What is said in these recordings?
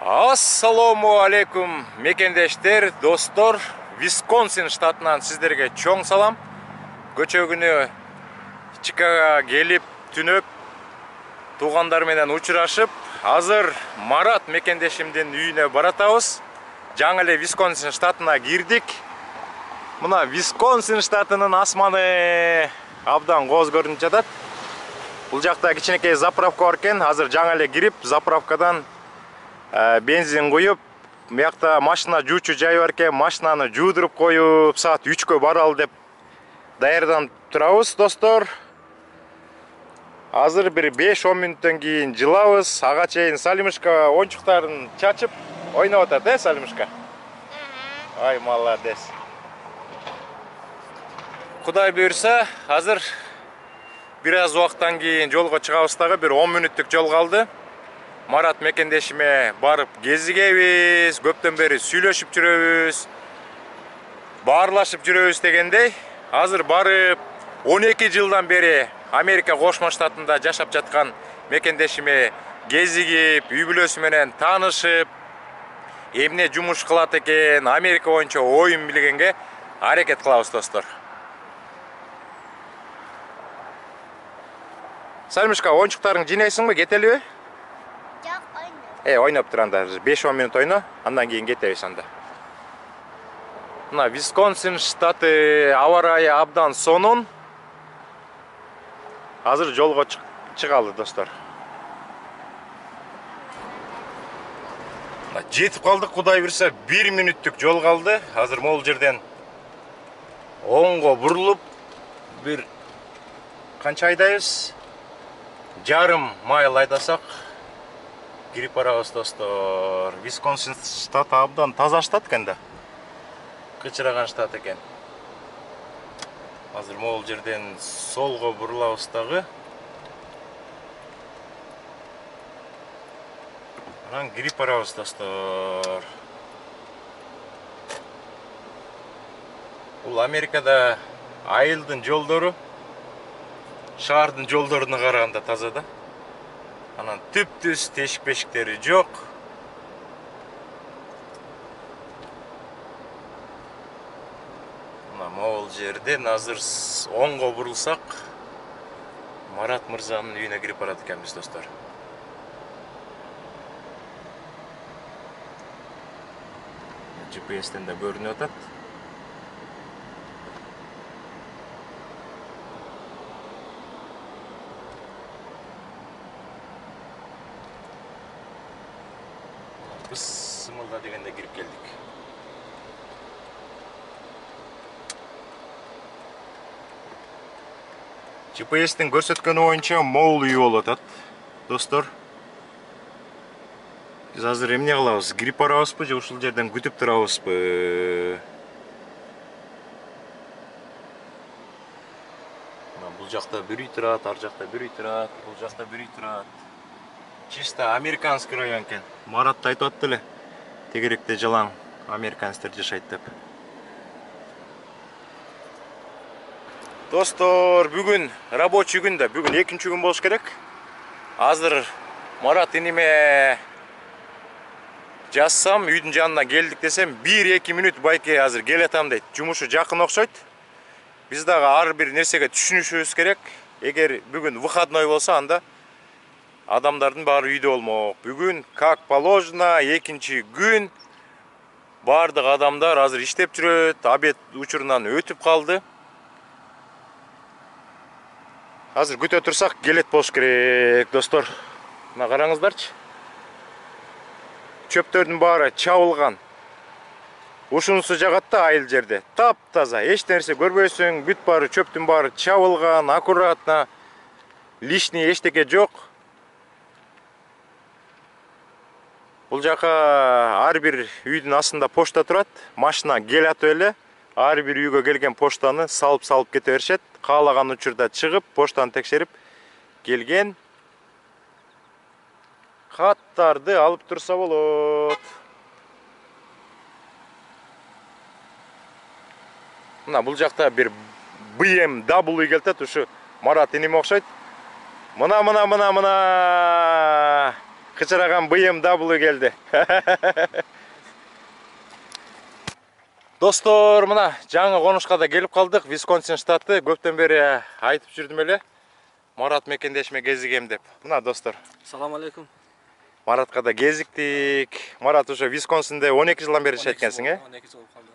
Ассаламу алейкум мекендештер, достор. Висконсин штатынан сіздерге чоң салам. Көчө күнү Чикагого келип, түнөп, туугандар менен учурашып, азыр Марат мекендешимдин үйүнө баратабыз. Жаңы эле Висконсин штатына кирдик. Мына Висконсин штатынын асманы абдан кооз көрүнүп жатат. Бул жакта кичинекей заправка бар экен. Азыр жаңы эле кирип, заправкадан бензин куюп, мыякта машина жуучу жай бар экен, машинаны жуудуруп коюп, саат 3кө баралы деп даярданып турабыз, достор. Азыр бир 5-10 мүнөттөн кийин жылабыз. Ага чейин Салимышка оюнчуктарын чачып ойноп атат, Салимышка? Ай, молодец. Кудай буйрса, азыр бир аз убакыттан кийин жолго чыгабыз дагы, бир 10 мүнөттүк жол калды. Марат мекендешиме барып кезигебиз, көптөн бери сүйлөшүп жүрөбүз, баарлашып жүрөбүз дегендей. Азыр барып 12 жылдан бери Америка Кошмо Штатында жашап жаткан мекендешиме кезигип, үй бүлөсү менен таанышып, эмне жумуш кылат экен, Америка боюнча оюн билгенге аракет кылабыз, достор. Салимышка, оюнчуктарың жинайсыңбы, кетелиби? Ойноп тур анда, 5-10 мүнөт ойно, андан кийин кетебиз анда. Мына Висконсин штаты аба ырайы абдан сонун. Азыр жолго чыгалы, достор. Жетип калдык, кудай буйрса, 1 мүнөттүк жол калды. Азыр могул жерден оңго бурулуп, бир канча айдайбыз? Жарым майл айдасак кирип барабыз, достор. Висконсин штаты абдан таза штат экен да. Кычыраган штат экен. Азыр могул жерден солго бурулабыз дагы. Анан кирип барабыз, достор. Бул Америкада айылдын жолдору шаардын жолдоруна караганда таза да. Анан түп-түз тешик-бешиктери жок. Мына могул жерден азыр оңго бурулсак, Марат мырзанын үйүнө кирип барат экенбиз, достор. GPS-тен да көрүнүп атат. Біз сымылда дегенде кирип келдик. GPS-тин көрсөткөнү боюнча могул үй болуп атат, достор. Биз азыр эмне кылабыз? Кирип барабызбы же ушул жерден күтүп турабызбы? Бул жакта бир үй турат, ар жакта бир үй турат, бул жакта бир үй турат. Чисто американский район экен. Марат айтып атты эле, тегеректе жалаң американецтер жашайт деп. Достор, бүгүн рабочий күн да, бүгүн 2-чү күн болуш керек. Азыр Марат иниме жазсам, үйдүн жанына келдик десем, 1-2 мүнөт байке азыр келетам дейт. Жумушу жакын окшойт. Биз дагы ар бир нерсеге түшүнүшүбүз керек. Эгер бүгүн выходной болсо, анда адамдардын баары үйдө болмок. Бүгүн как положено, 2-чи күн. Бардык адамдар азыр иштеп жүрөт, обед учурунан өтүп калды. Азыр күтө турсак келет болуш керек, достор. Мына караңыздарчы. Чөптөрдүн баары чабылган. Ушунусу жагат да айыл жерде. Тап-таза, эч нерсе көрбөйсүң, бүт баары чөптүн баары чабылган, аккуратно. Лишний эчтеке жок. Бул жака ар бир үйдүн астында почта турат. Машина келатып эле ар бир үйгө келген поштаны салып кете беришет. Каалаган учурда чыгып, поштаны текшерип, келген каттарды алып турса болот. Мына бул жакта бир BMW келтет, ушу Марат иниме окшойт. Мына Кычыраган BMW келди. Достор, мына жаңы конушка да келип калдык. Висконсин штаты. Көптөн бери айтып жүрдүм эле. Марат мекендешиме кезигем деп. Мына достор. Салам алейкум. Маратка да кезиктик. Марат уже Висконсинде 12 жылдан бери иштейт экенсиң, 12 жыл болуп калды.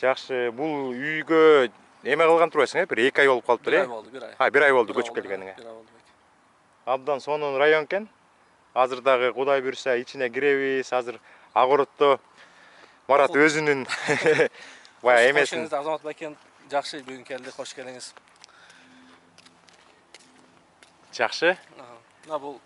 Жакшы. Бул үйгө эме кылган турбайсың, бир 2 ай болуп калыптыр, Bir ay oldu, bir ay. 1 ай болду көчүп келгениңе. Bir ay oldu. Абдан сонун район экен. Азыр дагы Кудай буйруса ичине киребиз. Азыр Агороддо Марат өзүнүн бая эмесин. Азамат Бакен жакшы бүгүн келди, кош келиңиз. Жакшы. Мына бул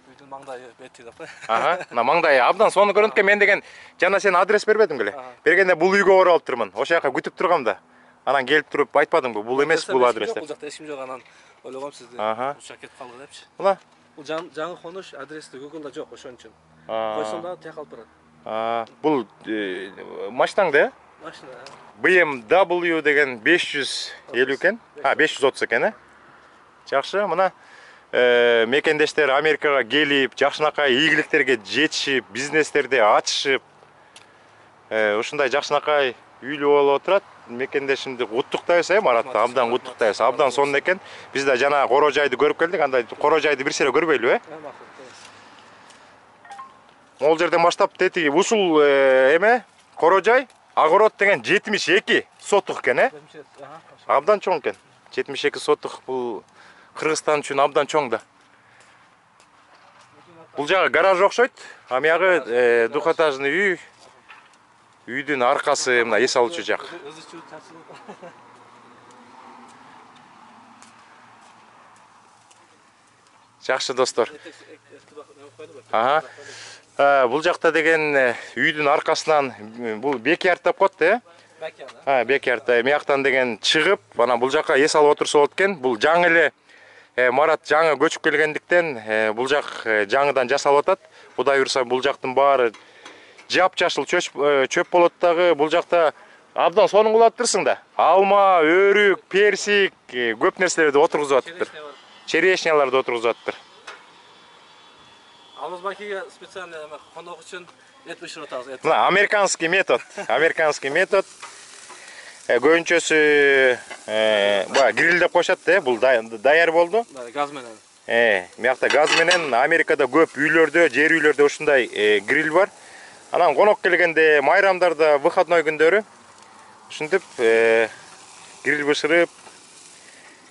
үйдүн маңдайы бети деп. Мына маңдайы абдан сонун көрүнөт экен. Мен деген жана сен адрес бербедиң беле? Бергенде бул үйгө барып алыптырмын. Ошол жака күтүп тургам да. Анан келип туруп айтпадыңбы? Бул эмес, бул адрес деп. Бул жакта эч ким жок, анан ойлогом сизди учак кетип калды депчи. Мына Бул жаңы конуш адресте Google'да жок, ошон үчүн. Койсом да тия калып барат. Бул машинаң да? Машина. BMW деген 550 экен. 530 экен, э? Жакшы, мына мекендештер Америкага келип, жакшынакай ийгиликтерге жетишип, бизнестерди ачышып, ушундай жакшынакай үйлүү болуп отурат. Мекендешимди куттуктайбыз, Маратты абдан куттуктайбыз. Абдан сонун экен. Биз да жана коро жайды көрүп келдик. Андай коро жайды бир сире көрбөйлүбү, Могул жерден баштап тетиги ушул эме коро жай Агород деген 72 сотук экен, Абдан чоң экен. 72 сотук бул Кыргызстан үчүн абдан чоң да. Бул жагы гараж окшойт. А мягы двухэтажный үй. Үйдүн аркасы мына эс алуучу жак. Жакшы достор. Бул жакта деген үйдүн аркасынан бул бекярд деп коет, Бекярд. Мияктан деген чыгып, анан бул жака эс алып отурса болот экен. Бул жаңы эле Марат жаңы көчүп келгендиктен бул жак жаңыдан жасалып атат. Кудай буйруса бул жактын баары жап-жашыл чөп болот дагы. Бул жакта абдан сонун кылып атырсың да. Алма, өрүк, персик, көп нерселерди отургузуп атыптыр. Черешняларды отургузуп атыптыр. Алмазбакиге специально конок үчүн эт бышырып атабыз. Мына американский метод. Көбүнчөсү гриль деп коюшат, бул даяр болду. Газ менен. Мыякта газ менен Америкада көп үйлөрдө, жер үйлөрдө ушундай гриль бар. Анан конок келгенде майрамдарда, выходной күндөрү ушинтип гриль бышырып,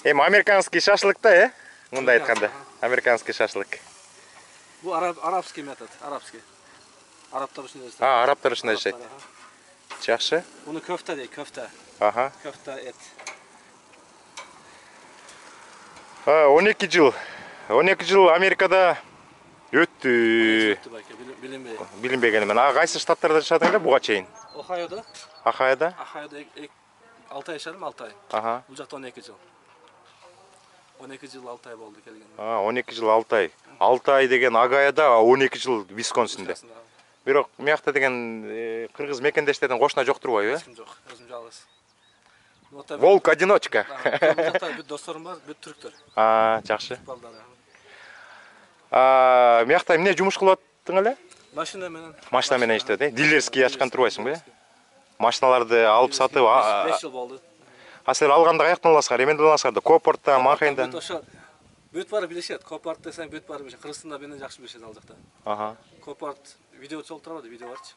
американский шашлык да, мындай айтканда, американский шашлык. Бул арабский метод, арабский. Арабтар ушундай жашайт. Арабтар ушундай жашайт. Жакшы. Буну köfte дейт, köfte. Köfte эт. 12 жыл Америкада өттү. Билинбеген мен. Кайсы штаттарда жашадың эле буга чейин? Ohio'da. Ohio'da 6 ай жашадым, 6 ай. Бул жакта 12 жыл. 12 жыл 6 ай болду келгенде. 12 жыл 6 ай. 6 ай деген Агаяда, 12 жыл Висконсинде. Бирок мыякта деген кыргыз мекендештерден кошуна жок турбайбы? Жок, өзүм жалгыз. Волк одиночка. Бул жакта бүт досторум бар, бүт түрктөр. Жакшы. Мыякта эмне жумуш кылып аттың эле? Машина менен. Машина менен иштедиң, дилерский ачкан турбайсыңбы? Машиналарды алып сатып 5 жыл болду. Силер алганда каяктан аласыңар? Эмнеден аласыңар? Копорттан, Махайндан? Бүт баары билишет. Копорт десең бүт баары билишет. Кыргызстанда мени жакшы билишет ал жакта. Копорт видео чогултуп турабы, видео барчы.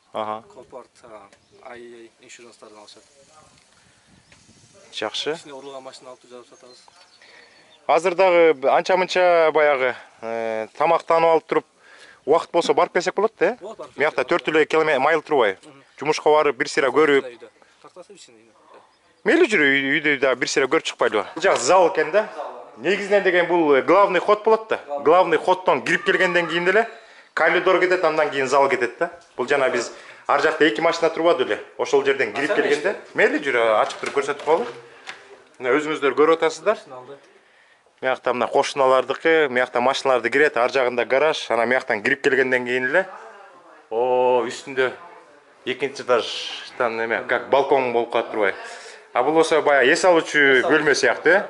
Копорт, IAA иншуранстардан алышат. Жакшы. Ичине урулган машина алып жазып сатабыз. Азыр дагы анча-мынча баягы тамактанып алып туруп, убакыт болсо барып келсек болот да? Мыякта 4 километр майл турбайбы? Жумушка барып, бир сыйра көрүп. Мейли жүрү, үйдө да бир сыйра көрүп чыкпайлыбы? Бул жак зал экен да. Негизинен деген бул главный ход болот да. Главный ходдон кирип келгенден кийин эле коридор кетет, андан кийин зал кетет да. Бул жана биз ар жакта 2 машина турбады эле. Ошол жерден кирип келгенде, мейли жүрү, ачык туруп көрсөтүп коелу. Мына өзүңүздөр көрүп атасыздар. Мыякта мына кошуналардыкы, мыякта машиналарды кирет, ар жагында гараж, анан мыяктан кирип келгенден кийин эле үстүндө экинчи этаждан эме, как балкон болуп калат турбайбы? Бул болсо баягы эс алуучу бөлмө сыяктуу,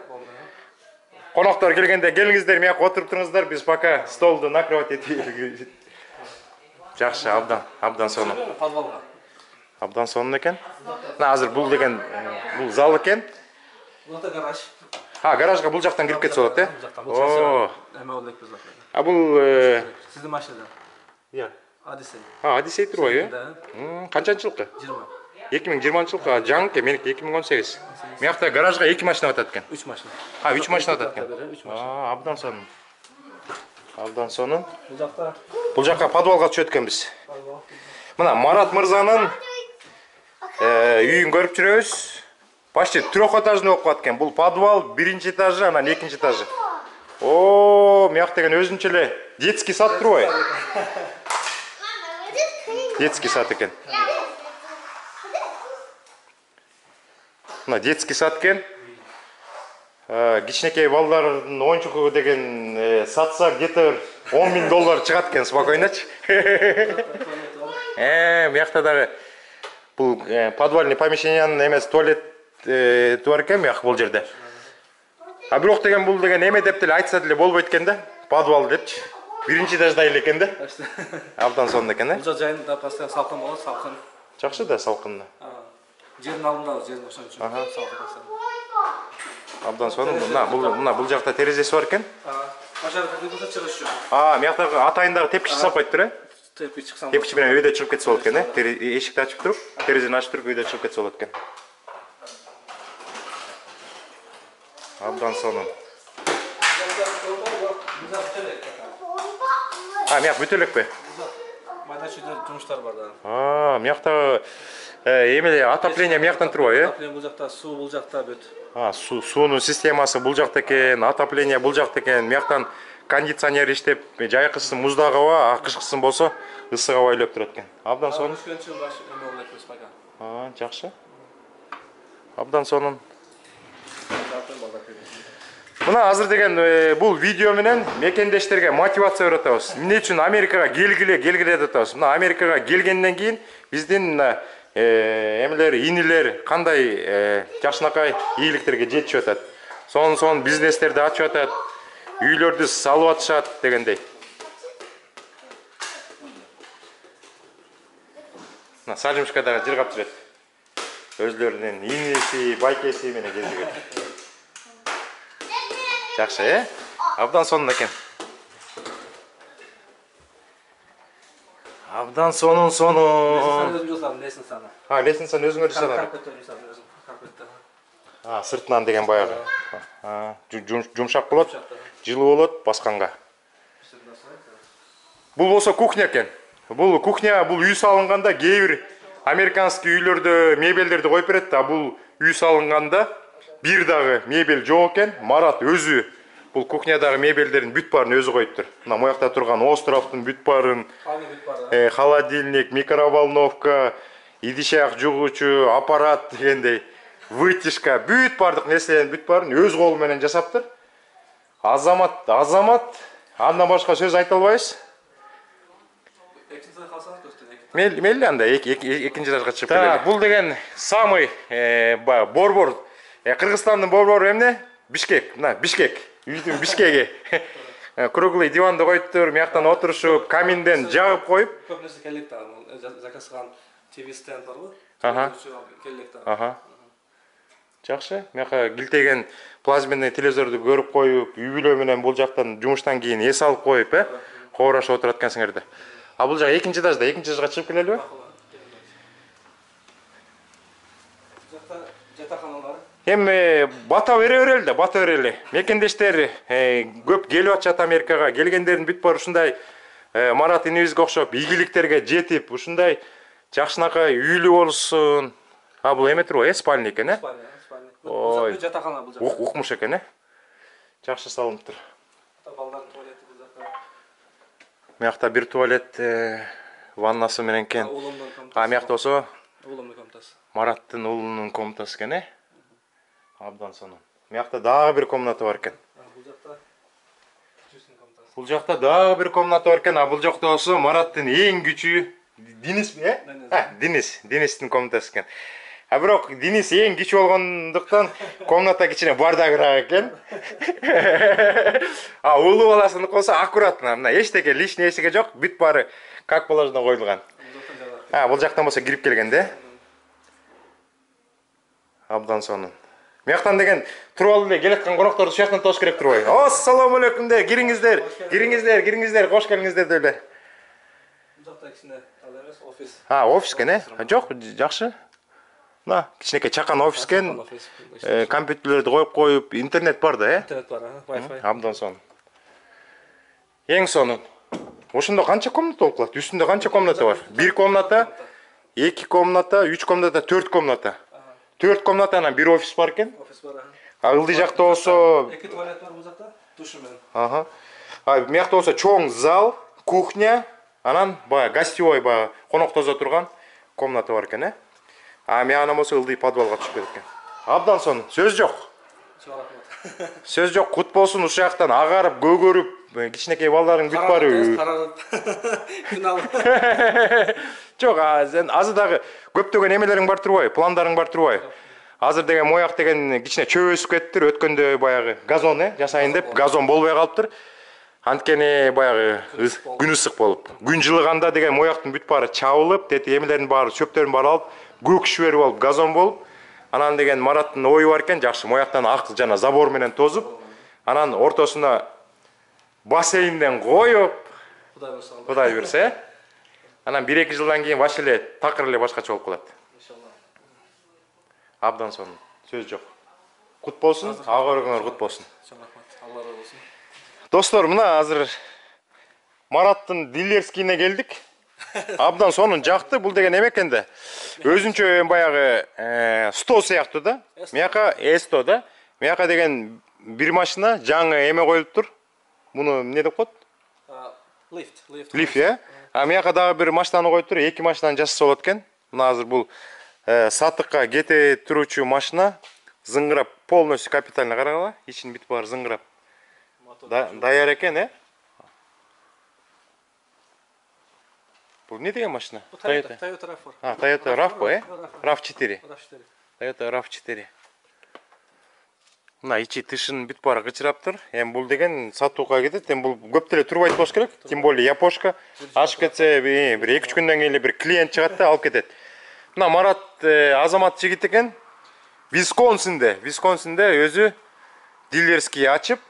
Коноктор келгенде келиңиздер, мыякка отуруп туруңуздар, биз пока столду накрывать этели. Жакшы, абдан сонун. Подвалга. Абдан сонун экен. Мына азыр бул деген бул зал экен. Бул да гараж. Гаражга бул жактан кирип кетсе болот, О. Эме болду экпиз. Бул Сиздин машинада. Иә. Одиссей. Одиссей турбайбы? Канчанчылыкы? 20. 2020-жылкы жаңы, меники 2018. Мыякта гаражга 2 машина атат экен. 3 машина. 3 машина атат экен. 3 машина. Абдан сонун. Абдан сонун. Бул жакка подвалга түшөт экенбиз. Мына Марат мырзанын үйүн көрүп жүрөбүз. Почти 3-этажный болуп калат экен. Бул подвал 1-чи этажы, анан 2-чи этажы. Мыяк деген өзүнчө эле детский сад турбайбы? Детский сад экен. Мына детский сад экен. Кичинекей балдардын оюнчугу деген сатса где-то $10,000 чыгат экен спокойночу. Мыякта дагы бул подвальный помещениянын эмес туалет бар экен мыяк бул жерде. Бирок деген бул деген эме деп деле айтса деле болбойт экен да. Подвал депчи. 1-чи этажда эле экен да. Абдан сонун экен, Бул жайында постоянно салкын болот, салкын. Жакшы да салкын. Жердин алдында, жердин ошон үчүн салкын. Абдан сонун. Мына бул жакта терезеси бар экен. Башарда кыргызча чыгышы. Мыяктагы атайындагы тепкичи жасап коюптур, Тепкич чыксам. Тепкичи менен өйдө чыгып кетсе болот экен, эшикти ачып туруп, терезени ачып туруп өйдө чыгып кетсе болот экен. Абдан сонун. Мыяк бүтө элекпи? Майда-чүйдө жумуштар бар да. Мыякта эме отопление мыяктан турбайбы? Отопление бул жакта, суу бул жакта бүт. Суунун системасы бул жакта экен, отопление бул жакта экен. Мыяктан кондиционер иштеп, жайкысын муздак аба, кышкысын болсо ысык аба үйлөп турат экен. Абдан сонун. Жакшы. Абдан сонун. Мына азыр деген бул видео менен мекендештерге мотивация берип атабыз. Эмне үчүн Америкага келгиле деп атабыз. Мына Америкага келгенден кийин биздин эмелер, инилер кандай жакшынакай ийгиликтерге жетишип атат. Сонун бизнестерди ачып атат, үйлөрдү салып атышат дегендей. Мына Сажимшка дагы жыргап жүрөт. Өзлөрүнүн иниси, байкеси менен кезигет. Жакшы, Абдан сонун экен. Абдан сонун. Лестницаны өзүңөр жасадың. Сыртынан деген баягы. Жумшак болот, жылуу болот басканга. Бул болсо кухня экен. Бул кухня, бул үй салынганда кээ бир американский үйлөрдө мебелдерди коюп берет да, бул үй салынганда бир дагы мебель жок экен. Марат өзү бул кухнядагы мебелдердин бүт баарын өзү коюптур. Мына моякта турган островдун бүт баарын, холодильник, микроволновка, идиш-аяк жугуучу, аппарат дегендей, вытяжка, бүт бардык нерселердин бүт баарын өз колу менен жасаптыр. Азамат, андан башка сөз айта албайбыз. Мелли анда экинчи этажга чыгып келели. Бул деген самый борбор, Кыргызстандын борбору эмне? Бишкек. Мына Бишкек. Үйдүн Бишкеги. Круглый диванды коюптур, мыяктан отурушуп, каминден жагып коюп. Көп нерсе келет да, заказган ТВ стенд барбы? Келет да. Жакшы. Мыяка килтеген плазменный телевизорду көрүп коюп, үй бүлө менен бул жактан жумуштан кийин эс алып коюп, коорашып отурат экенсиңер да. Бул жак экинчи этажда, экинчи этажга чыгып келелиби? Жатаканалар. Эми бата бере берели да, бата берели. Мекендештер көп келип атышат Америкага. Келгендердин бүт баары ушундай Марат инибизге окшоп ийгиликтерге жетип, ушундай жакшынакай үйлүү болсун. Бул эме турбайбы, спальня экен, Спальня. Ой, жатакана бул жакта. Укмуш экен, Жакшы салыныптыр. Балдардын туалети бул жакта. Мыякта бир туалет, ваннасы менен экен. Мыякта болсо уулумдун комнатасы. Мараттын уулунун комнатасы экен, Абдан сонун. Мыякта дагы бир комната бар экен. Бул жакта дагы бир комната бар экен. Бул жакта болсо Мараттын эң күчүү Денисби, Денистин комнатасы экен. Бирок Дениз эң кичи болгондуктан комната кичине бардагыраак экен. Улуу баласыныкы болсо аккуратно, мына эчтеке лишний эчтеке жок, бүт баары как положено коюлган. Бул жактан болсо кирип келген да. Абдан сонун. Мияктан деген туруп алып эле келаткан конокторду ушул жактан тош керек турбайбы? Ассаламу алейкум де, кириңиздер, кириңиздер, кош келиңиздер деп эле. Бул жакта кичине ал эмес, офис. Офис экен, Жок, жакшы. Мына кичинекей чакан офис экен. Компьютерлерди коюп, интернет бар да, Интернет бар, Wi-Fi. Абдан сонун. Эң сонун. Ошондо канча комната болуп калат? Үстүндө канча комната бар? 1 комната, 2 комната, 3 комната, 4 комната. 4 комнатанан 1 офис бар экен. Офис бар. Ылдый жакта болсо 2 туалет бар бул жакта, душу менен. Мыякта болсо чоң зал, кухня, анан баягы гостевой, баягы конок тозо турган комната бар экен, Мыягынан болсо ылдый подвалга түшүп кеткен. Абдан сонун. Сөз жок. Сөз жок. Кут болсун ушул жактан агарып, көгөрүп, кичинекей балдардын бүт баары. Жок, сен азыр дагы көптөгөн эмелериң бар турбайбы? Пландарың бар турбайбы? Азыр деген мояк деген кичине чөп өсүп кеттир. Өткөндө баягы газон жасайын деп, газон болбой калыптыр. Анткени баягы күн ысык болуп, күн жылыганда деген мояктын бүт баары чабылып, тети эмелердин баары, чөптөрдүн баары алып, көк шүбөр болуп, газон болуп, анан деген Мараттын ою бар экен, жакшы мояктан ак жана забор менен тозуп, анан ортосуна бассейнден коюп, Кудай берсе, анан 1-2 жылдан кийин вообще эле такыр эле башкача болуп калат. Иншалла. Абдан сонун. Сөз жок. Кут болсун, ага-көргөңөр кут болсун. Алла разы болсун. Достор, мына азыр Мараттын дилерскийине келдик. Абдан сонун жакты. Бул деген эме экен да. Өзүнчө баягы стол сыяктуу да. Мияка эсто да. Мияка деген бир машина жаңы эме коюлуптур. Муну эмне деп коет? Лифт, Мияка дагы бир машинаны коюптур. 2 машинаны жасаса болот экен. Мына азыр бул сатыкка кете туручу машина. Зыңгырап, полностью капитально карагыла. Ичин бүт баары зыңгырап. Даяр экен, Бул не деген машина? Toyota RAV4. Toyota RAV4, RAV4. Toyota RAV4. Мына ичи тышын бүт баары кычыраптыр. Эми бул деген сатууга кетет. Эми бул көп деле турбай болуш керек. Тем более япошка. Ашып кетсе, бир 2-3 күндөн кийин бир клиент чыгат да алып кетет. Мына Марат азамат жигит экен. Висконсинде өзү дилерский ачып,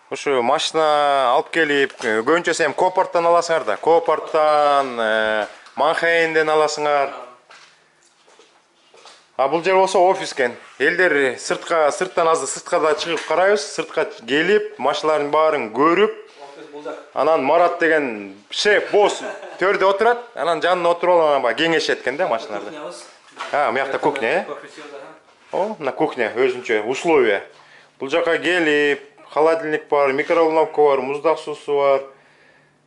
ушу машина алып келип, көбүнчө сен Копарттан аласыңар да. Копарттан, Манхейнден аласыңар. Бул жер болсо офис экен. Элдер сырттан азыр сыртка да чыгып карайбыз, сыртка келип, машиналардын баарын көрүп, анан Марат деген шеф, босс төрдө отурат, анан жанына отуруп алып анан кеңешет экен да машиналарды. Мыякта кухня, мына кухня өзүнчө условия. Бул жака келип, холодильник бар, микроволновка бар, муздак суусу бар.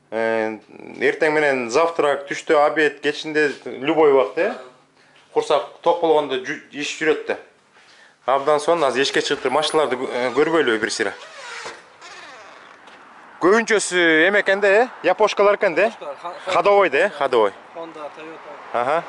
Эртең менен завтрак, түштө обед, кечинде любой убакыт, Курсак ток болгондо иш жүрөт да. Абдан сонун, азыр эшикке чыгып машиналарды көрбөйлүбү бир сыйра. Көбүнчөсү эме экен да, япошкалар экен да. Ходовой да, ходовой. Honda, Toyota.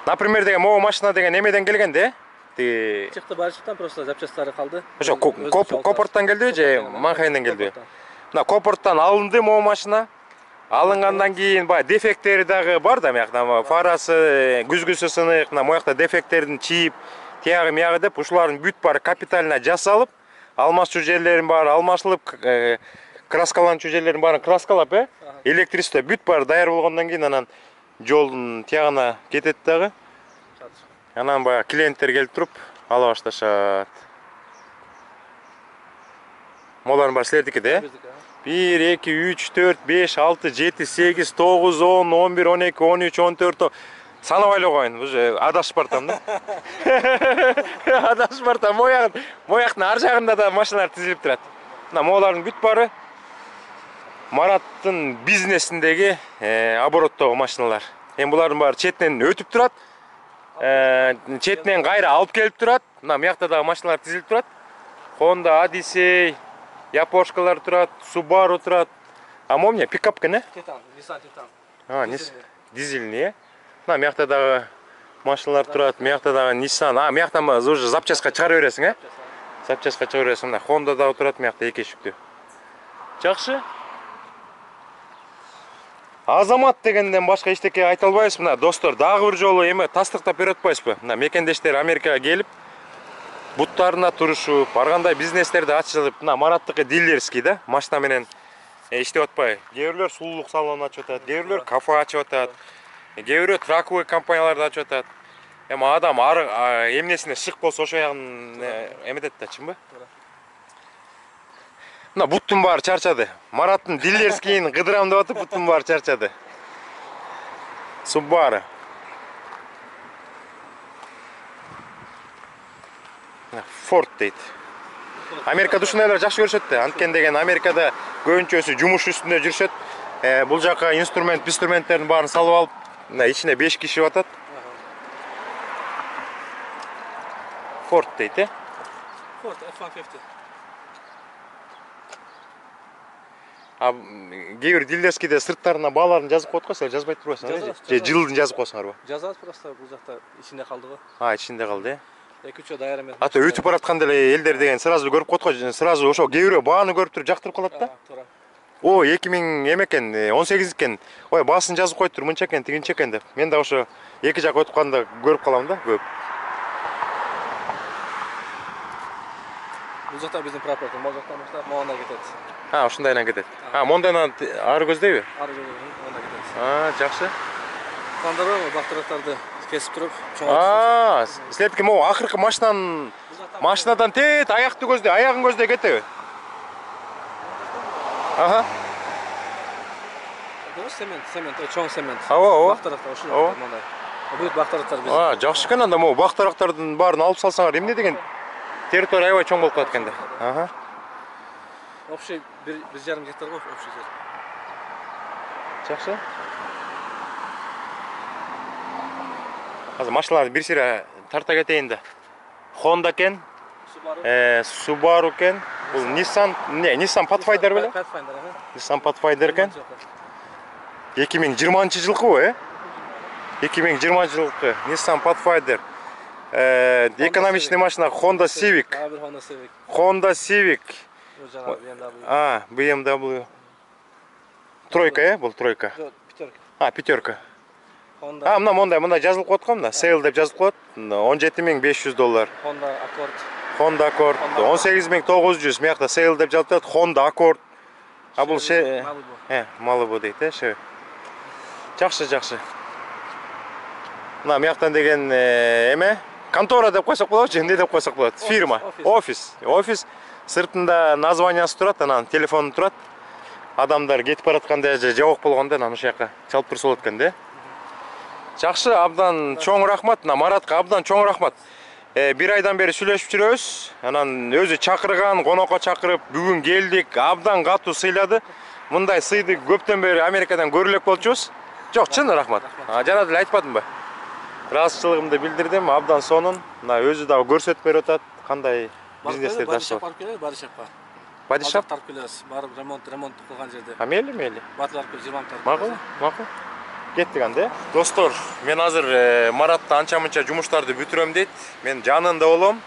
Например, деген могу машина деген эмеден келген да? Чыкты барышыктан просто запчасттары калды. Ошо Копорттан келдиби же Манхайнден келдиби? Мына Копорттан алынды могу машина. Алынгандан кийин баягы дефекттери дагы бар да, мыякта фарасы, күзгүсү сынык, мына моякта дефекттерин чийип, тиягы миягы деп ушулардын бүт баары капитально жасалып, алмашчу жерлерин баары алмашылып, краскаланчу жерлерин баарын краскалап, электричество бүт баары даяр болгондон кийин анан жолдун тиягына кетет дагы. Анан баягы клиенттер келип туруп ала башташат. Молардын баары силердики да? 1, 2, 3, 4, 5, 6, 7, 8, 9, 10, 11, 12, 13, 14. Санабай эле коюн, уже адашып бартам да. Адашып бартам, мояктын ар жагында да машиналар тизилип турат. Мына молардын бүт баары Мараттын бизнесиндеги обороттогу машиналар. Эми булардын баары четинен өтүп турат. Четинен кайра алып келип турат. Мына мыякта дагы машиналар тизилип турат. Honda, Odyssey, япошкалар турат, Subaru турат. А мо эмне пикап экен, Титан, Nissan Titan. Дизельный, мына мыякта дагы машиналар турат, мыякта дагы Nissan. Мыяктан уже запчастка чыгарып бересиң, Запчастка чыгарып бересиң. Мына Honda дагы турат, мыякта эки эшиктүү. Жакшы. Азамат дегенден башка эчтеке айта албайбыз. Мына достор, дагы бир жолу эме тастыктап берип атпайбызбы? Мына мекендештер Америкага келип, буттарына турушуп, ар кандай бизнестерди ачылып, мына Мараттыкы дилерский да, машина менен иштеп атпайбы? Кээ бирлер сулуулук салонун ачып атат, кээ бирлер кафе ачып атат, кээ бирлер траковый компанияларды ачып атат. Эми адам эмнесине шык болсо ошо ягын эметет да, чынбы? Мына буттун баары чарчады. Мараттын дилерскийин кыдырам деп атып, буттун баары чарчады. Subaru. Ford дейт. Америкада ушундайлар жакшы көрүшөт да. Анткени деген Америкада көбүнчөсү жумуш үстүндө жүрүшөт. Бул жака инструменттердин баарын салып алып, мына ичине 5 киши батат. Ford дейт, Ford F-150. Кээ бир дилерскийде сырттарына бааларын жазып коет го, силер жазбай турбайсыңар, же жылын жазып коесуңарбы? Жазабыз, просто бул жакта ичинде калды го. Ичинде калды, 2-3 дайра менен. Ата өтүп баратканда эле элдер деген сразу көрүп коет го, сразу ошо кээ бирөө бааны көрүп туруп жактырып калат да. Туура. О, 2000 эме экен, 18 экен. Ой, баасын жазып коюптур, мынча экен, тигинче экен деп. Мен да ошо эки жак өтүп калганда көрүп калам да, көп. Бул жакта биздин пропортор, могу жактан баштап моунда кетет. Ушундайынан кетет. Мондайынан ары көздөйбү? Ары монда кетет. Жакшы. Кандырып, бактырактарды кесип туруп, силердики могу акыркы машинадан тет аякты көздөй, аягын көздөй кетеби? Цемент, чоң цемент. Бактырактар ушул мондай. Бүт бактырактар биз. Жакшы экен анда, могу бактырактардын баарын алып салсаңар, эмне деген территория аябай чоң болуп калат экен да. Общий 1,5 гектар го, общий жер. Жакшы. Азыр машиналарды бир сыйра тарта кетейин да. Honda экен, Subaru экен, бул Nissan Pathfinder беле? Nissan Pathfinder экен. 2020-жылкы, 2020-жылкы Nissan Pathfinder. Экономичный машина Honda Civic. Honda Civic. BMW. Тройка, бул тройка. Пятерка. Мына мондай жазылып коет го, мына sale деп жазылып коет. $17,500. Honda Accord. 18,900. Мыякта sale деп жазылып атат. Honda Accord. Бул Malibu дейт, Жакшы. Мына мыяктан деген эме контора деп койсок болобу, эмне деп койсок болот? Фирма, офис. Сыртында названиясы турат, анан телефону турат. Адамдар кетип баратканда же жабык болгондо анан ошол жака чалып турса болот экен да. Жакшы, абдан чоң рахмат. Маратка абдан чоң рахмат. Бир айдан бери сүйлөшүп жүрөбүз. Анан өзү чакырган, конокко чакырып, бүгүн келдик. Абдан катуу сыйлады. Мындай сыйды көптөн бери Америкадан көрүлөк болчубуз. Жок, чын рахмат. Жана деле айтпадымбы? Ыраазычылыгымды билдирдим. Абдан сонун. Мына өзү дагы көрсөтүп берип атат. Кандай бизнестерди ачып. Падишап тарып келебиз. Барып ремонт кылган жерде. Мейли. Батылар 20 тарып. Макул. Кеттик анда. Достор, мен азыр Маратта анча-мынча жумуштарды бүтүрөм дейт. Мен жанында болом.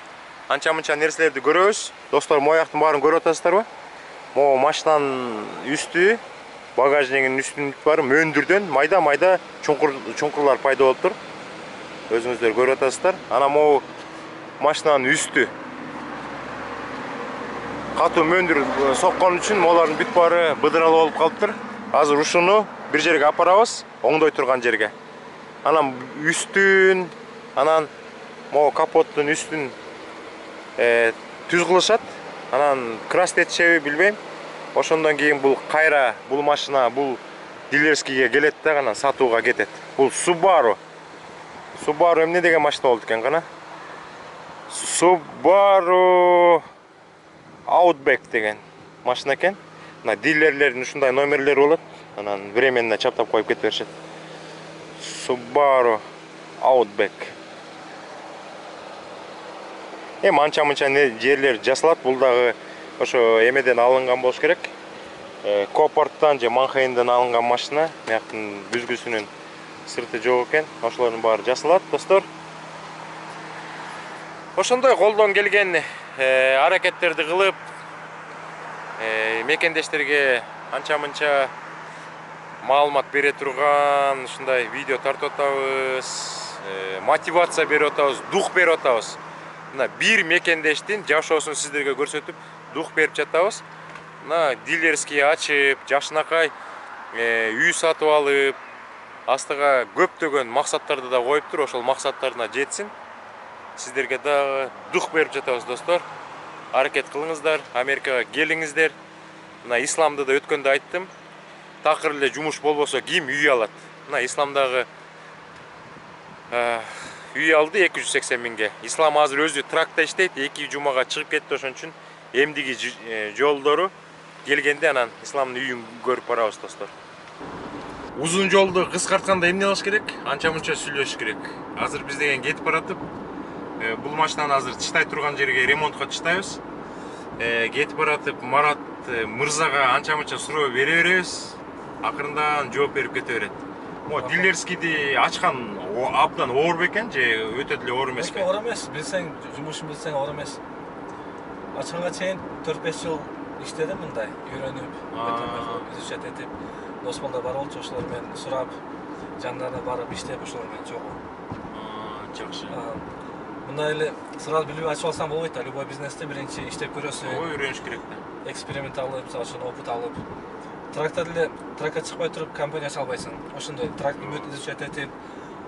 Анча-мынча нерселерди көрөбүз. Достор, мояктын баарын көрүп атасыздарбы? Могу машинанын үстү, багажнигинин үстүнүн баары мөндүрдөн майда чуңкурлар пайда болуп тур. Өзүңүздөр көрүп атасыздар. Анан могу машинанын үстү катуу мөндүр соккон үчүн молардын бүт баары быдыралып болуп калыптыр. Азыр ушуну бир жерге апарабыз, оңдой турган жерге. Анан үстүн, анан могу капоттун үстүн түз кылышат. Анан краст этишеби билбейм. Ошондон кийин бул кайра бул машина бул дилерскийге келет да, анан сатууга кетет. Бул Subaru эмне деген машина болду экен кана? Subaru Outback деген машина экен. Мына дилерлердин ушундай номерлери болот. Анан временно чаптап коюп кетип беришет. Subaru Outback. Анча-мынча жерлер жасалат. Бул дагы ошо эмеден алынган болуш керек. Копорттан же Манхайымдан алынган машина. Мияктын бүзгүсүнүн сырты жок экен. Ошолордун баары жасалат, достор. Ошондой колдон келген аракеттерди кылып, мекендештерге анча-мынча маалымат бере турган ушундай видео тартып атабыз, мотивация берип атабыз, дух берип атабыз. Мына бир мекендештин жашоосун сиздерге көрсөтүп, дух берип жатабыз. Мына дилерский ачып, жашынакай үй сатып алып, астыга көптөгөн максаттарды да коюптур. Ошол максаттарына жетсин. Сиздерге да дух берип жатабыз, достор. Аракет кылыңыздар, Америкага келиңиздер. Мына исламды да өткөндө айттым. Такыр эле жумуш болбосо ким үй алат? Мына исламдагы үй алды 280 миңге. Ислам азыр өзү тракта иштейт, 2 жумага чыгып кетти, ошон үчүн эмдиги жолдору келгенде анан исламдын үйүн көрүп барабыз, достор. Узун жолду кыскартканда эмне кылыш керек? Анча-мынча сүйлөшүш керек. Азыр биз деген кетип баратып, бул машинаны азыр тыштай турган жерге ремонтко тыштайбыз. Кетип баратып Марат мырзага анча-мынча суроо бере беребиз. Акырындан жооп берип кете берет. Дилерскийди ачкан абдан оор бекен же өтө деле оор эмеспи? Оор эмес, билсең, жумушун билсең оор эмес. Ачканга чейин 4-5 жыл иштедим мындай, үйрөнүп, изучать этип, дос балдар бар болчу, ошолор менен сурап, жандарына барып иштеп, ошолор менен чогуу. Жакшы. Мындай эле сразу билип ачып алсаң болбойт да, любой бизнесте биринчи иштеп көрөсүң. Үйрөнүш керек да. Эксперимент алып, мисалы үчүн опыт алып. Тракта деле тракка чыкпай туруп компания ача албайсың. Ошондой трактты бүт изучать этип,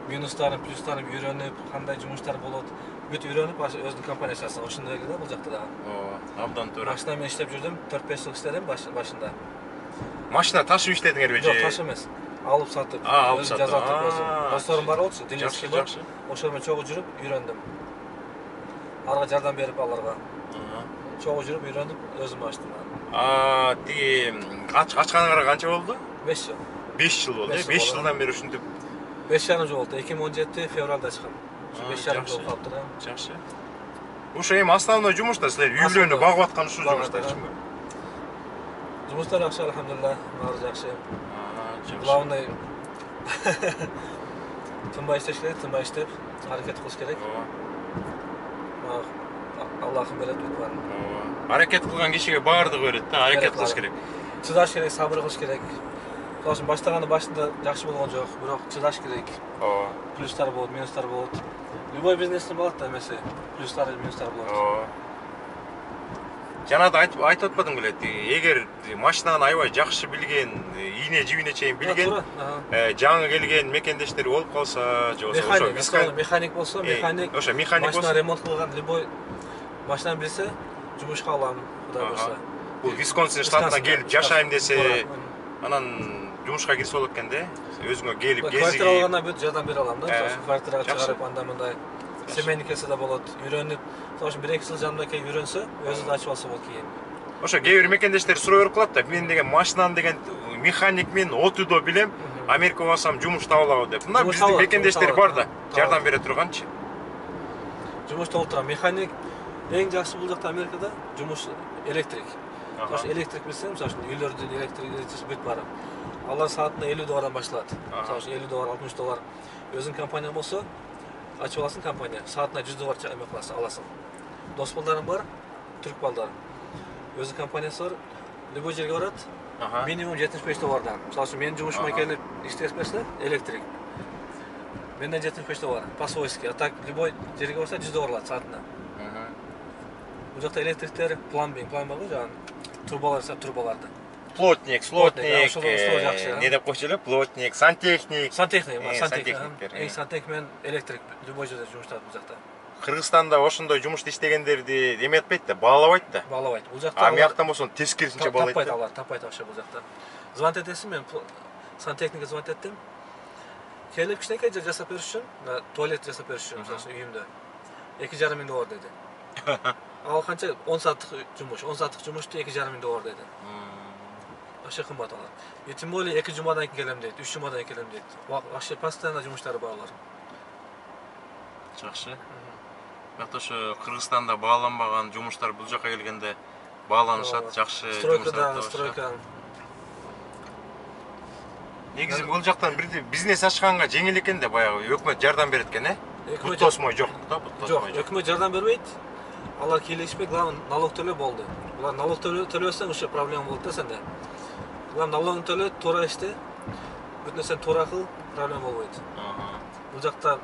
минустарын, плюстарын үйрөнүп, кандай жумуштар болот, бүт үйрөнүп, өзүнүн компаниясы ачасың. Ошондой эле да бул жакта да. Абдан туура. Машина менен иштеп жүрдүм, 4-5 жыл иштедим башында. Машина ташып иштедиңерби же? Жок, ташып эмес. Алып сатып, алып сатып. Досторум бар болчу, дилерский бар. Ошол менен чогуу жүрүп үйрөндүм. Аларга жардам берип аларга. Чогуу жүрүп үйрөнүп, өзүм ачтым. Тиги ачканыңарга канча болду? 5 жыл. 5 жыл болду. 5 жылдан бери ушинтип 5,5 жыл болду. 2017 февралда ачкам. 5,5 жыл калыптыр. Жакшы. Ошо эми основной жумушта силер үйлөнүп багып аткан ушул жумуштар чынбы? Жумуштар жакшы, алхамдулилла, баары жакшы. Главный тынбай иштеш керек, тынбай иштеп, аракет кылыш керек. Аллахым берет бүт баарын. Аракет кылган кишиге баардыгы берет да, аракет кылыш керек. Чыдаш керек, сабыр кылыш керек. Ошон баштаганда башында жакшы болгон жок, бирок чыдаш керек. Плюстар болот, минустар болот. Любой бизнестин болот да эмеси, плюстар, минустар болот. Жанагы айтып атпадың беле, эгер машинаны аябай жакшы билген, ийне жибине чейин билген, жаңы келген мекендештери болуп калса, же ошо механик болсо, механик, ошо механик болсо, машина ремонт кылган любой машинаны билсе, жумушка алам, кудай буйрса. Бул Висконсин штатына келип жашайм десе, анан жумушка кирсе болот экен да, өзүңө келип кезип. Квартира алгандан бүт жардам бере алам да, квартирага чыгарып анда-мындай. Семейник келсе да болот, үйрөнүп, ошо 1-2 жыл жанымда келип үйрөнсө, өзү да ачып алса болот кийин. Ошо кээ бир мекендештер суроо берип калат да, мен деген машинаны деген механикмин, отудо билем, Америкага барсам жумуш таба алабы деп. Мына биздин мекендештер бар да, жардам бере турганчы. Жумуш таба турам. Механик эң жакшы бул жакта Америкада жумуш электрик. Ошо электрик билсең, мисалы үчүн үйлөрдүн электрик бүт бар. Алар саатына $50 башталат. Мисалы үчүн $50, $60. Өзүң компания болсо, ачып аласың компания, саатына $100 эме кыласың, аласың. Дос балдарым бар, түрк балдар. Өзү компаниясы бар, любой жерге барат, минимум $75. Мисалы үчүн менин жумушума келип иштеп берсе, электрик. Менден $75, по-свойски. А так любой жерге барса $100 алат саатына. Бул жакта электриктер, пламбинг бар го, жана трубалар, трубаларды. Плотник, не деп койчу эле, плотник, сантехник. Сантехник. Сантехник менен электрик любой жерде жумуштар бул жакта. Кыргызстанда ошондой жумушта иштегендерди эме этпейт да, баалабайт да. Баалабайт. Бул жакта А мияктан болсо тескерисинче баалайт. Таппайт вообще бул жакта. Звонт этесиң, мен сантехникке звонт эттим. Келип кичинекей жер жасап бериш үчүн, туалет жасап бериш үчүн, мисалы үйүмдө $2,500 деди. Ал канча 10 сааттык жумуш, 10 сааттык жумушту $2,500 деди. Вообще кымбат алар. И тем более 2 жумадан кийин келем дейт, 3 жумадан кийин келем дейт. Вообще постоянно жумуштары бар алар. Жакшы. Бирок ошо Кыргызстанда бааланбаган жумуштар бул жака келгенде бааланышат, жакшы жумуштар. Стройка. Негизи бул жактан бирди бизнес ачканга жеңил экен да, баягы өкмөт жардам берет экен, Бут тосмой жок да, бут тосмой жок. Өкмөт жардам бербейт. Алар келишпей, главный налог төлөө болду. Булар налог төлөсөң ошо проблема болот да сенде. Булар налогун төлөйт, туура иште. Бүт нерсени туура кыл, проблема болбойт. Бул жакта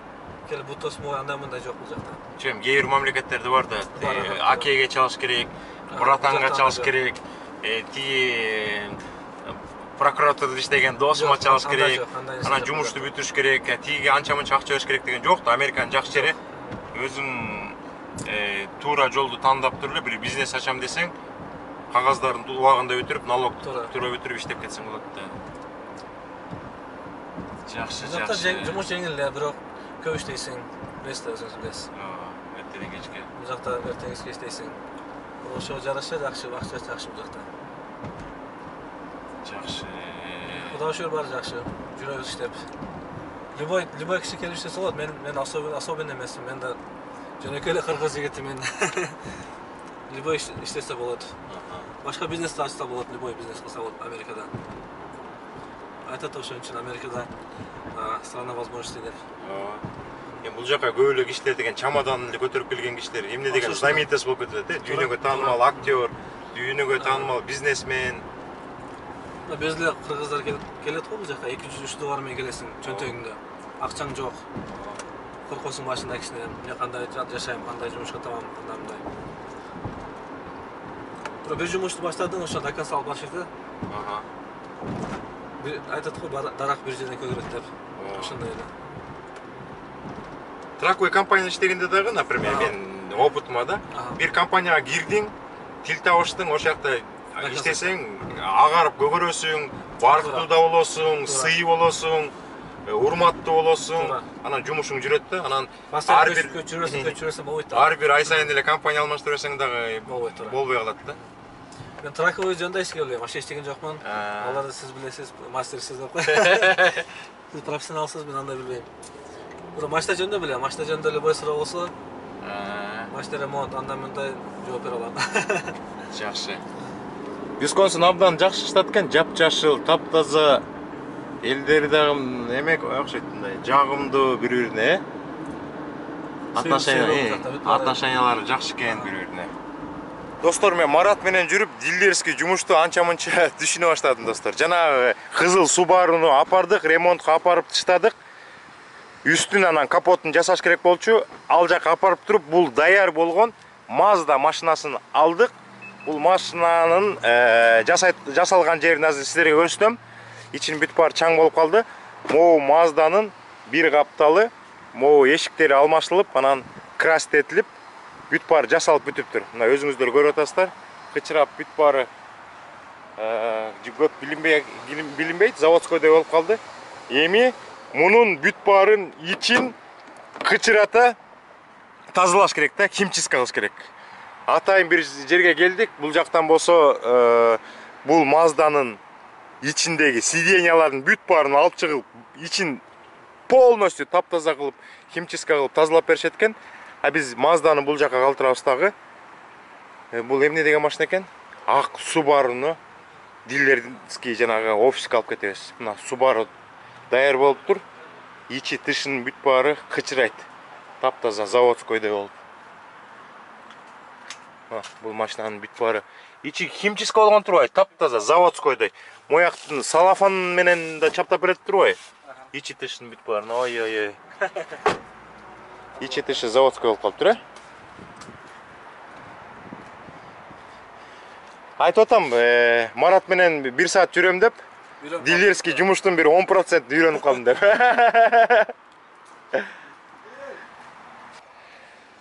келип бут тосмой андай мындай жок бул жакта. Кээ бир мамлекеттерде бар да, акеге чалыш керек, братанга чалыш керек, прокуратурада иштеген досума чалыш керек, анан жумушту бүтүрүш керек, тиги анча-мынча акча бериш керек деген жок да. Американын жакшы жери өзүң туура жолду тандап туруп эле бир бизнес ачам десең, кагаздарын убагында өтүрүп, налог туура өтүрүп иштеп кетсең болот да. Жакшы, жакшы. Жумуш жеңил эле, бирок көп иштейсиң, нерсе өзүңүз билесиз. Эртеден кечке. Бул жакта эртең кечке иштейсиң. Ошо жараша жакшы, акча жакшы бул жакта. Жакшы. Кудайга шүгүр баары жакшы. Жүрөбүз иштеп. Любой киши келип иштесе болот. Мен особенно эмесмин. Мен да жөнөкөй эле кыргыз жигити мен. Любой иштесе болот. Башка бизнес ачса болот, любой бизнес кылса болот Америкада. Айтат ошон үчүн Америкада страна возможностей деп. Бул жака көп эле кишилер деген чамадан эле көтөрүп келген кишилер, эмне деген знаменитость болуп кетет, дүйнөгө таанымал актер, дүйнөгө таанымал бизнесмен. Биз эле кыргыздар келет го бул жака, 200-300 доллар менен келесиң, чөнтөгүңдө. Акчаң жок. Коркосуң башында кичине, мен кандай жашайм, кандай жумушка табам, кандай мындай. Бир жумушту баштадың, ошо доказ алып башыды. Айтат го, дарак бир жерден көгөрөт деп. Ошондой эле. Траквей компанияда иштегенде дагы, например, мен опытыма да, бир компанияга кирдиң, тил табыштың, ошол жакта иштесең, агарып көгөрөсүң, барктуу да болосуң, сый болосуң, урматтуу болосуң, анан жумушуң жүрөт да, анан ар бир жүрөсөң болбойт да. Ар бир ай сайын эле компания алмаштыра берсең дагы болбой калат да. Мен Траквей жөнүндө эч келбейм, ошо иштеген жокмун. Аларды сиз билесиз, мастерсиз деп кой. Сиз профессионалсыз, мен андай билбейм. Бирок машина жөнүндө билем, машина жөнүндө эле бой суроо болсо, машина ремонт, андай мындай жооп бере алам. Жакшы. Висконсин абдан жакшы штат экен, жапжашыл, таптаза, элдери дагы эме окшойт мындай, жагымдуу бири-бирине, отношениялары жакшы экен бири-бирине. Достор, мен Марат менен жүрүп, дилдерский жумушту анча-мынча түшүнө баштадым, достор. Жанагы кызыл Subaru'ну апардык, ремонтко апарып тыштадык. Үстүн анан капотун жасаш керек болчу. Ал жака апарып туруп, бул даяр болгон Mazda машинасын алдык. Бул машинанын жасалган жерин азыр сиздерге көрсөтөм. Ичин бүт баары чаң болуп калды. Могу Mazda'нын бир капталы, могу эшиктери алмашылып, анан крастетилип, бүт баары жасалып бүтүптүр. Мына өзүңүздөр көрүп атасыздар. Кычырап бүт баары көп билинбейт, заводскойдой болуп калды. Эми мунун бүт баарын ичин кычырата тазалаш керек да, химчистка кылыш керек. Атайын бир жерге келдик. Бул жактан болсо бул Mazda'нын ичиндеги сиденьялардын бүт баарын алып чыгып, ичин полностью таптаза кылып, химчистка кылып тазалап беришет экен. А биз Mazda'ны бул жака калтырабыз дагы. Бул эмне деген машина экен? Ак Subaru'ну дилерский жанагы офиске алып кетебиз. Мына Subaru даяр болуп тур. Ичи тышын бүт баары кычырайт. Таптаза заводскойдой болуп. Бул машинанын бүт баары ичи химчистка болгон турбайбы? Таптаза заводскойдой. Мояктын салафан менен да чаптап берет турбайбы? Ичи тышын бүт баарын. Ой-ой-ой. Ичи тышы заводской болуп калыптыр, Айтып атам, Марат менен 1 саат жүрөм деп, дилерский жумуштун бир 10% үйрөнүп калдым деп.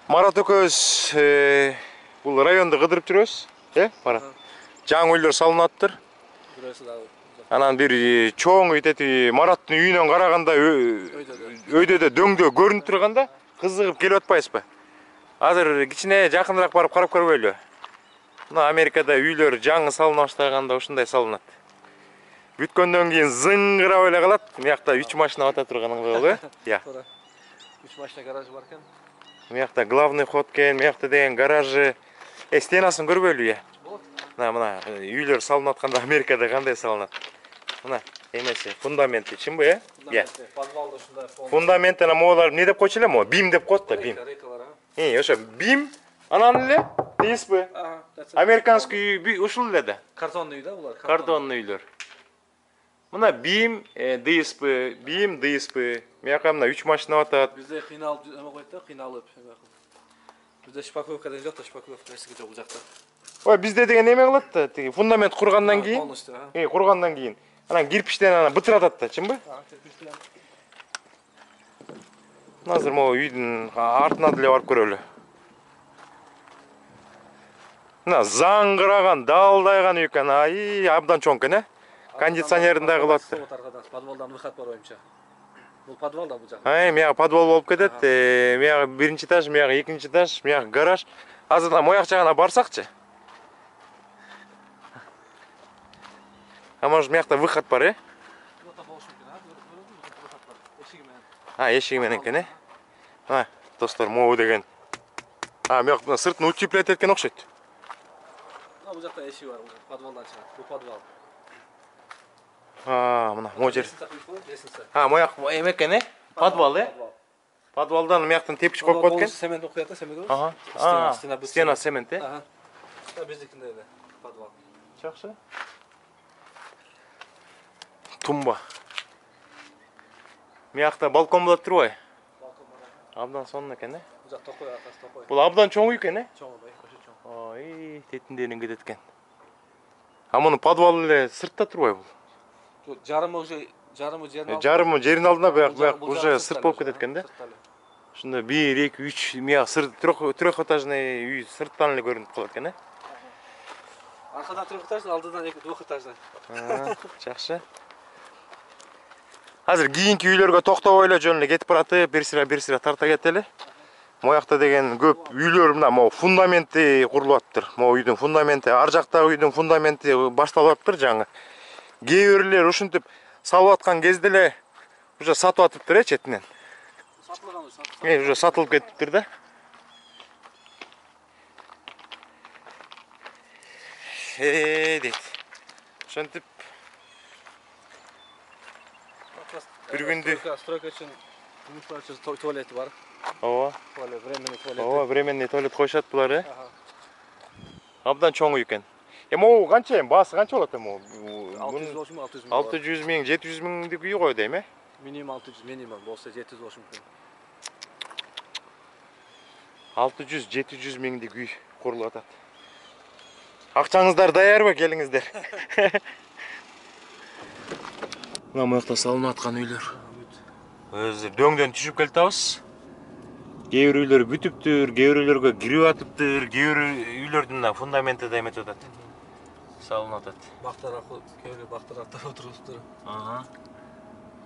Марат экөөбүз бул районду кыдырып жүрөбүз, Марат? Жаңы үйлөр салынаттыр. Анан бир чоң үйтети Мараттын үйүнөн караганда өйдөдө дөңдө көрүнүп турганда кызыгып келип атпайсызбы? Азыр кичине жакыныраак барып карап көрбөйлү. Мына Америкада үйлөр жаңы салына баштаганда ушундай салынат. Бүткөндөн кийин зыңгырап эле калат. Мыякта 3 машина бата турган ыңгайлуу, 3 машина гаражы бар экен. Мыякта главный вход экен, мыякта деген гаражы. Стенасын көрбөйлү, Мына үйлөр салынып атканда Америкада кандай салынат. Мына Эмеси, фундаменти чынбы, э? Иә. Подвалда ушундай Фундаментина могулар не деп койчу эле мо? Бим деп коет да, бим. рейкалар. Ошо бим, анан эле ДСП. Американский үй ушул эле да. Картонный үй да булар. Картонный үйлөр. Мына бим, ДСП, бим, ДСП. Мияка мына 3 машина атат. Бизде кыйналып эме коет да, кыйналып эме кылып. Бизде шпакловка деген жок да, шпакловка эсиги жок бул жакта. Ой, бизде деген эме кылат да, тиги фундамент кургандан кийин. Полностью, Кургандан кийин. Анан кирпичтен анан бытыратат да, чынбы? Азыр могу үйдүн артына деле барып көрөлү. Мына заңгыраган, далдайган үй экен. Ай, абдан чоң экен, э? Кондиционерин да кылып атты. Подвалдан выход бар боюнча. Бул подвал да бул жак. Ай, мияга подвал болуп кетет. Мияга биринчи этаж, мияга экинчи этаж, мияга гараж. Азырдан мояк жагына барсакчы. А может миякта выход бар, э? Эшиги менен экен, э? Достор, могу деген. Мияк сыртын утеплять эткен окшойт. Бул жакта эшиги бар, подвалдан чыгат. Бул подвал. Мына могу жер. Мояк эме экен, э? Подвал, э? Подвалдан мияктан тепкич коюп коет экен. Цемент окуят да, цемент. Стена цемент, э? Биздикинде эле подвал. Жакшы. Тумба. Миякта балкон болот турбайбы? Балкон бар. Абдан сонун экен, э? Бул жак токой, аркасы токой. Бул абдан чоң үй экен, э? Чоң, ошо чоң. Ой, тетинден кетет экен. Мунун подвалы эле сыртта турбайбы бул? Жарымы жердин алдында. Жарымы жердин алдында, бияк уже сырт болуп кетет экен да. Ушунда 1, 2, 3 мияк трехэтажный үй сырттан эле көрүнүп калат экен, э? Аркадан трехэтажный, алдыдан двухэтажный. Жакшы. Азыр кийинки үйлөргө токтобой эле жөн эле кетип баратып, бир сыра тарта кетели. Моякта деген көп үйлөр мына могу фундаменти курулуп атыптыр. Могу үйдүн фундаменти, ар жактагы үйдүн фундаменти башталып атыптыр жаңы. Кээ бирлер ушинтип салып аткан кезде эле уже сатып атыптыр, четинен. Сатылган уже. Уже сатылып кетиптир да. Дейт. Ошентип бир күндү стройка үчүн жумуштар үчүн туалети бар. Ооба. Туалет, временный туалет. Ооба, временный туалет коюшат булар, э? Абдан чоң үй экен. Могу канча баасы канча болот могу? 600 миң, 700 миңдик үй го дейм, э? Минимум 600, минимум болсо 700 болушу мүмкүн. 600-700 миңдик үй курулуп атат. Акчаңыздар даярбы, келиңиздер? Мына моякта салынып аткан үйлөр. Өзү дөңдөн түшүп келатабыз. Кээ бир үйлөр бүтүптүр, кээ бир үйлөргө кирип атыптыр, кээ бир үйлөрдүн фундаменти да эметип атат. Салынып атат. Бактар аркылуу, кээ бир бактар аттап отуруптур.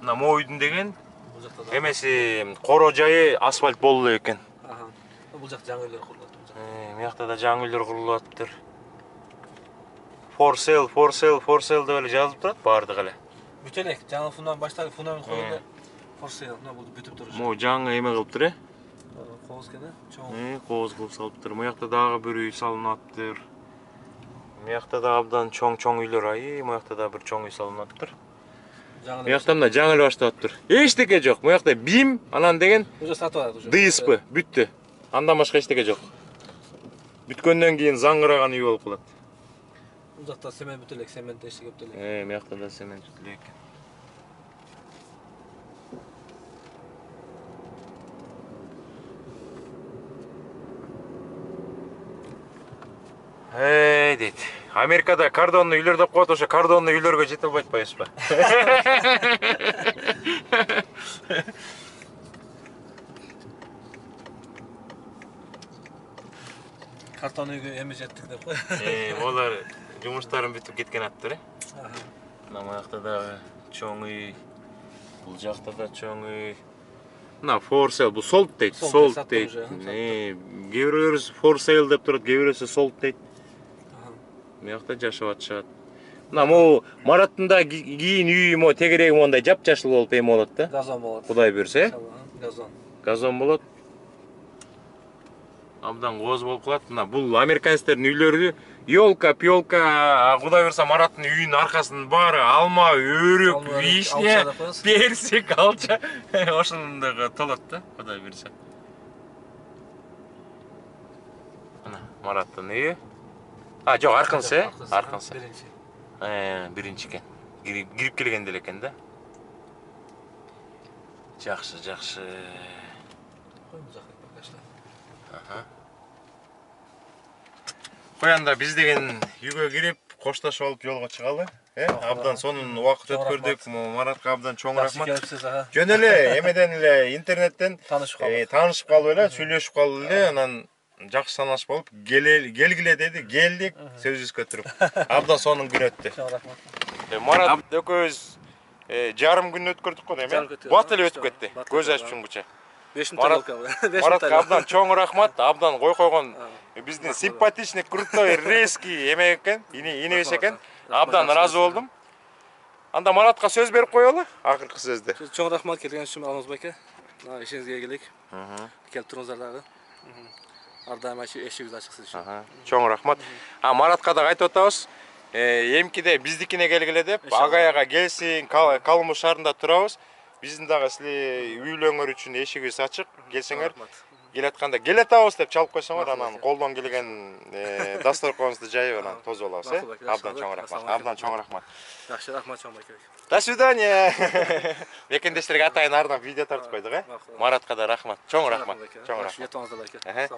Мына могу үйдүн деген эмеси коро жайы асфальт болду экен. Бул жак жаңы үйлөр курулат. Миякта да жаңы үйлөр курулуп атыптыр. For sale деп эле жазылып турат баардыгы эле. Бүт элек, жаңы фундамент башталып, фундамент коюлду. For sale, мына бул бүтүп туруш. Могу жаңы эме кылыптыр, э? Кооз кene, чоң. Кооз кылып салыптыр. Моякта дагы бир үй салынып атыптыр. Моякта да абдан чоң үйлөр, моякта да бир чоң үй салынып атыптыр. Моякта мына жаңы эле баштап атыптыр. Эчтеке жок. Моякта бим, анан деген уже сатып атат уже. ДСП бүттү. Андан башка эчтеке жок. Бүткөндөн кийин заңгыраган үй болуп калат. Бул жакта цемент бүт элек, цемент эшиги бүт элек. Моякта да цемент бүт элек. Дейт. Америкада кардонный үйлөр деп коет, ошо кардонный үйлөргө жете албай атпайбызбы? Картон үйгө эми жеттик деп кой. Олар жумуштарын бүтүп кеткен аттыр, э? Мына моякта да чоң үй, бул жакта да чоң үй. Мына for sale, бул sold дейт, sold дейт. Кээ бирлер for sale деп турат, кээ бирөөсү sold дейт. Мыякта жашап атышат. Мына могу Мараттын да кийин үйү мо тегереги мондай жапжашыл болуп эме болот да. Газон болот. Кудай берсе, Газон. газон болот. абдан кооз болуп калат. Мына бул американецтердин үйлөрү елка, пиолка, Кудай буйрса Мараттын үйүнүн аркасынын баары алма, өрүк, вишня, персик, алча ошондойго толот да, Кудай буйрса. Мына Мараттын үйү. Жок, аркынсы, аркынсы. Биринчи экен. Кирип келгенде эле экен да. Жакшы, жакшы. Коянда биз деген үйгө кирип, коштошуп алып жолго чыгалы. Абдан сонун убакыт өткөрдүк. Маратка абдан чоң рахмат. Жөн эле эмеден эле интернеттен таанышып калып эле, сүйлөшүп калып эле, анан жакшы санашып алып, келгиле деди, келдик, сөзүбүзгө туруп. Абдан сонун күн өттү. Чоң рахмат. Марат экөөбүз жарым күн өткөрдүк го дейм, Бат эле өтүп кетти. Көз ачып чумгуча. Маратка абдан чоң рахмат, абдан койгон биздин симпатичный, крутой, резкий эме экен, инебиз экен. Абдан ыраазы болдум. Анда Маратка сөз берип коелу, акыркы сөздү. Чоң рахмат келгениңиз үчүн Алмаз байке. Ишиңизге ийгилик. Келип туруңуздар дагы. Ар дайым эшигибиз ачык сиз үчүн. Чоң рахмат. Маратка да айтып атабыз. Эмкиде биздикине келгиле деп, Агаяга келсин, Калымыш шаарында турабыз. Биздин дагы силер үйлөрүңөр үчүн эшигибиз ачык. Келсеңер, келатканда келатабыз деп чалып койсоңор, анан колдон келген дасторконубузду жайып анан тосуп алабыз, Абдан чоң рахмат. Абдан чоң рахмат. Жакшы, рахмат чоң байке. До свидания. Мекендештерге атайын ардап видео тартып койдук, Маратка да рахмат. Чоң рахмат. Чоң рахмат.